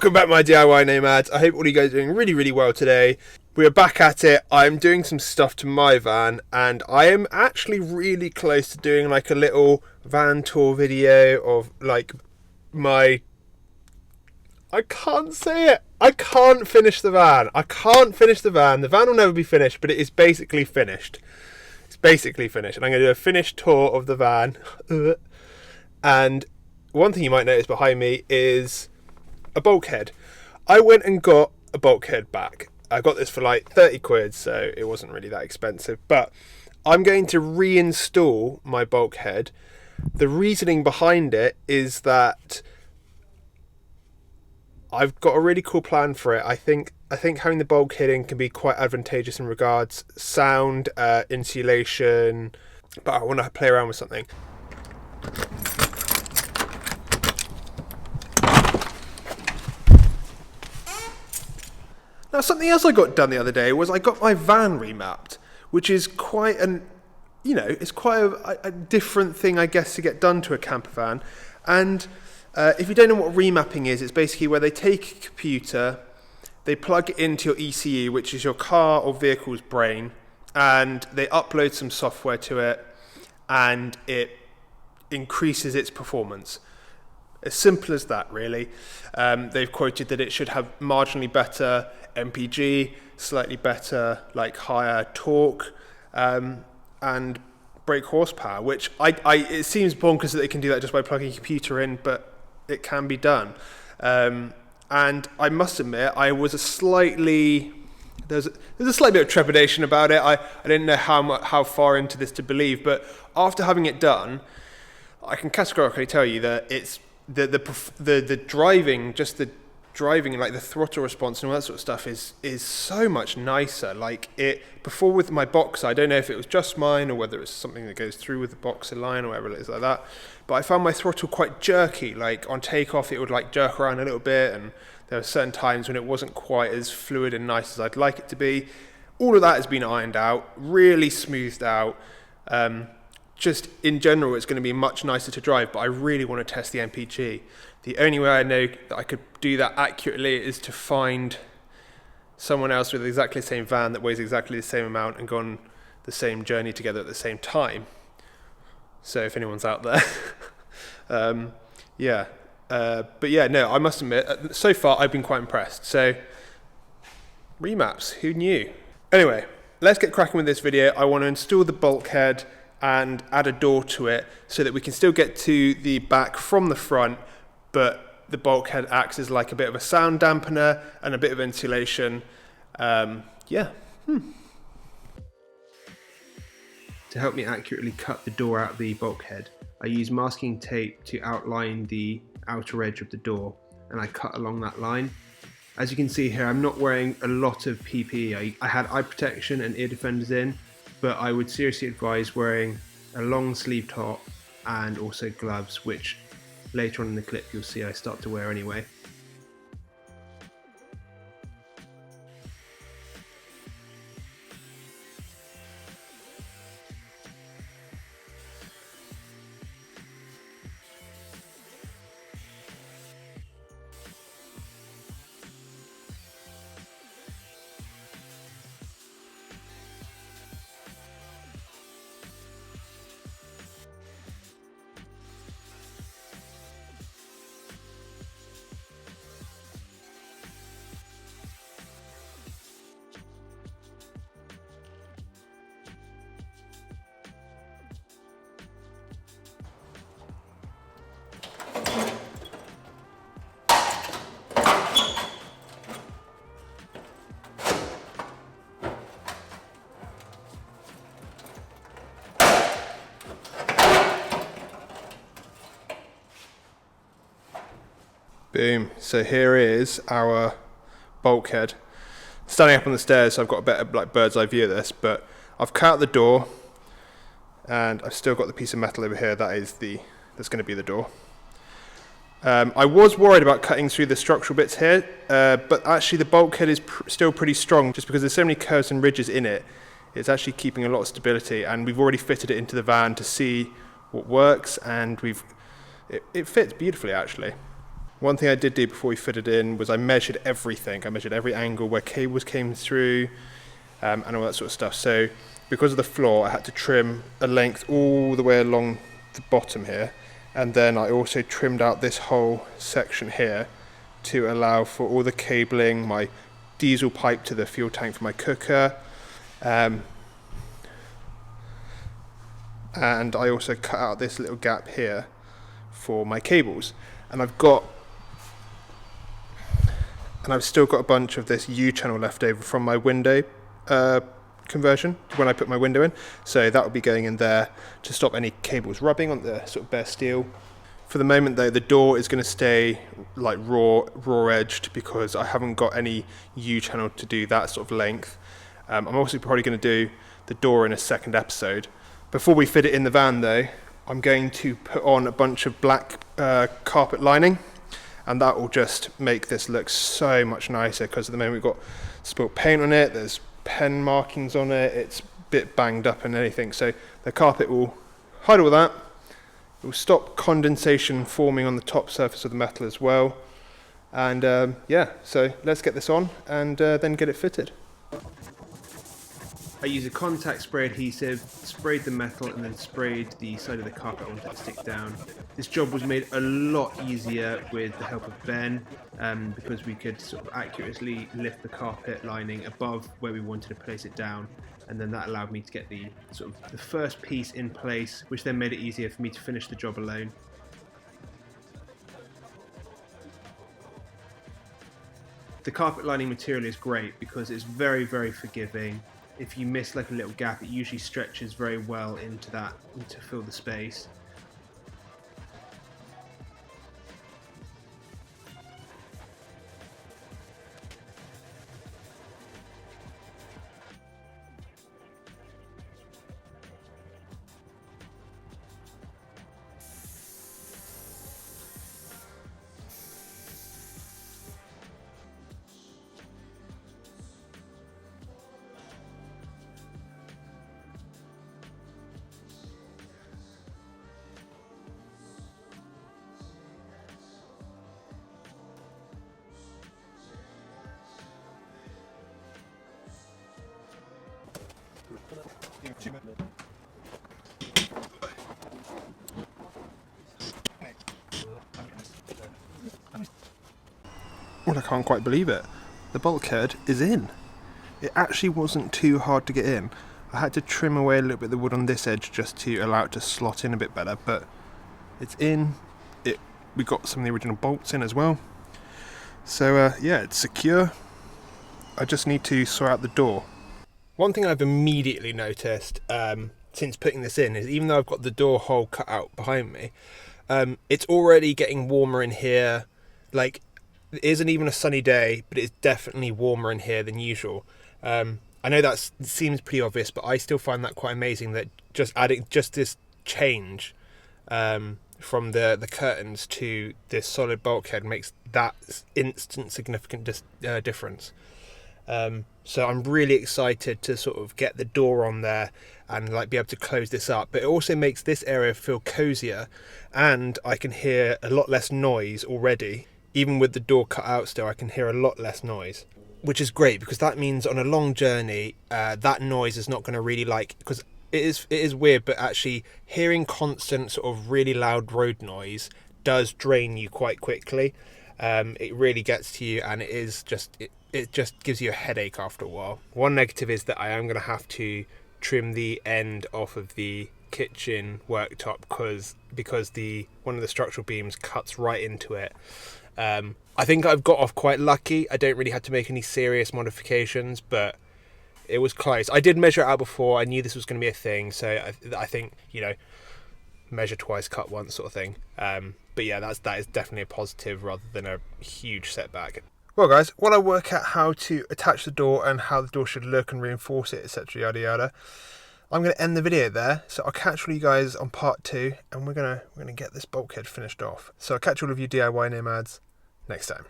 Welcome back, my DIY nomads. I hope all you guys are doing really well today. We are back at it. I'm doing some stuff to my van, and I am actually really close to doing like a little van tour video of like my... I can't say it. I can't finish the van. The van will never be finished, but it is basically finished. It's basically finished, and I'm going to do a finished tour of the van. And one thing you might notice behind me is a bulkhead. I went and got a bulkhead back. I got this for like 30 quid, so it wasn't really that expensive, but I'm going to reinstall my bulkhead. The reasoning behind it is that I've got a really cool plan for it. I think having the bulkhead in can be quite advantageous in regards sound, insulation, but I want to play around with something. Now, something else I got done the other day was I got my van remapped, which is quite it's quite a different thing, I guess, to get done to a camper van. And if you don't know what remapping is, it's basically where they take a computer, they plug it into your ECU, which is your car or vehicle's brain, and they upload some software to it, and it increases its performance. As simple as that, really. They've quoted that it should have marginally better MPG, slightly better, like higher torque, and brake horsepower, which it seems bonkers that they can do that just by plugging a computer in, but it can be done. And I must admit, I was there's a slight bit of trepidation about it. I didn't know how far into this to believe, but after having it done, I can categorically tell you that it's the driving, just the driving, like the throttle response and all that sort of stuff is so much nicer. Like it before with my Boxer, I don't know if it was just mine or whether it's something that goes through with the Boxer line or whatever it is like that, but I found my throttle quite jerky. Like on takeoff it would like jerk around a little bit, and there were certain times when it wasn't quite as fluid and nice as I'd like it to be. All of that has been ironed out, really smoothed out. Just in general, it's going to be much nicer to drive, but I really want to test the MPG. The only way I know that I could do that accurately is to find someone else with exactly the same van that weighs exactly the same amount and go on the same journey together at the same time. So if anyone's out there. But yeah, no, I must admit, so far I've been quite impressed. So, remaps, who knew? Anyway, let's get cracking with this video. I want to install the bulkhead and add a door to it so that we can still get to the back from the front, but the bulkhead acts as like a bit of a sound dampener and a bit of insulation. To help me accurately cut the door out of the bulkhead, I use masking tape to outline the outer edge of the door, and I cut along that line. As you can see here, I'm not wearing a lot of PPE. I had eye protection and ear defenders in, but I would seriously advise wearing a long sleeve top and also gloves, which later on in the clip you'll see I start to wear anyway. Boom. So here is our bulkhead. Standing up on the stairs, so I've got a better like bird's eye view of this, but I've cut out the door and I've still got the piece of metal over here that's going to be the door. I was worried about cutting through the structural bits here, but actually the bulkhead is still pretty strong just because there's so many curves and ridges in it. It's actually keeping a lot of stability, and we've already fitted it into the van to see what works, and it fits beautifully actually. One thing I did do before we fitted in was I measured everything. I measured every angle where cables came through and all that sort of stuff. So because of the floor, I had to trim a length all the way along the bottom here, and then I also trimmed out this whole section here to allow for all the cabling, my diesel pipe to the fuel tank for my cooker, and I also cut out this little gap here for my cables. And I've still got a bunch of this U-channel left over from my window conversion when I put my window in, so that will be going in there to stop any cables rubbing on the sort of bare steel. For the moment though, the door is going to stay like raw edged because I haven't got any U-channel to do that sort of length. I'm also probably going to do the door in a second episode. Before we fit it in the van though, I'm going to put on a bunch of black carpet lining, and that will just make this look so much nicer, because at the moment we've got spilt paint on it, there's pen markings on it, it's a bit banged up and anything, so the carpet will hide all that. It will stop condensation forming on the top surface of the metal as well, and yeah, so let's get this on and then get it fitted. I used a contact spray adhesive, sprayed the metal and then sprayed the side of the carpet I wanted to stick down. This job was made a lot easier with the help of Ben, because we could sort of accurately lift the carpet lining above where we wanted to place it down, and then that allowed me to get the sort of the first piece in place, which then made it easier for me to finish the job alone. The carpet lining material is great because it's very, very forgiving. If you miss like a little gap, it usually stretches very well into that to fill the space. Well, I can't quite believe it. The bulkhead is in. It actually wasn't too hard to get in. I had to trim away a little bit of the wood on this edge just to allow it to slot in a bit better, but it's in. We got some of the original bolts in as well. So yeah, it's secure. I just need to sort out the door. One thing I've immediately noticed since putting this in is, even though I've got the door hole cut out behind me, it's already getting warmer in here. Like, it isn't even a sunny day, but it's definitely warmer in here than usual. I know that seems pretty obvious, but I still find that quite amazing, that just adding just this change from the curtains to this solid bulkhead makes that instant significant difference. So I'm really excited to sort of get the door on there and like be able to close this up, but it also makes this area feel cozier, and I can hear a lot less noise already. Even with the door cut out still, I can hear a lot less noise, which is great, because that means on a long journey that noise is not going to really, like, because it is weird, but actually hearing constant sort of really loud road noise does drain you quite quickly. It really gets to you, and it just gives you a headache after a while. One negative is that I am going to have to trim the end off of the kitchen worktop because one of the structural beams cuts right into it. I think I've got off quite lucky. I don't really have to make any serious modifications, but it was close. I did measure it out before. I knew this was going to be a thing, so I think, you know, measure twice, cut once sort of thing. But yeah, that is definitely a positive rather than a huge setback. Well guys, while I work out how to attach the door and how the door should look and reinforce it, etc, yada yada, I'm going to end the video there. So I'll catch all you guys on part 2, and we're gonna get this bulkhead finished off. So I'll catch all of you DIY nomads next time.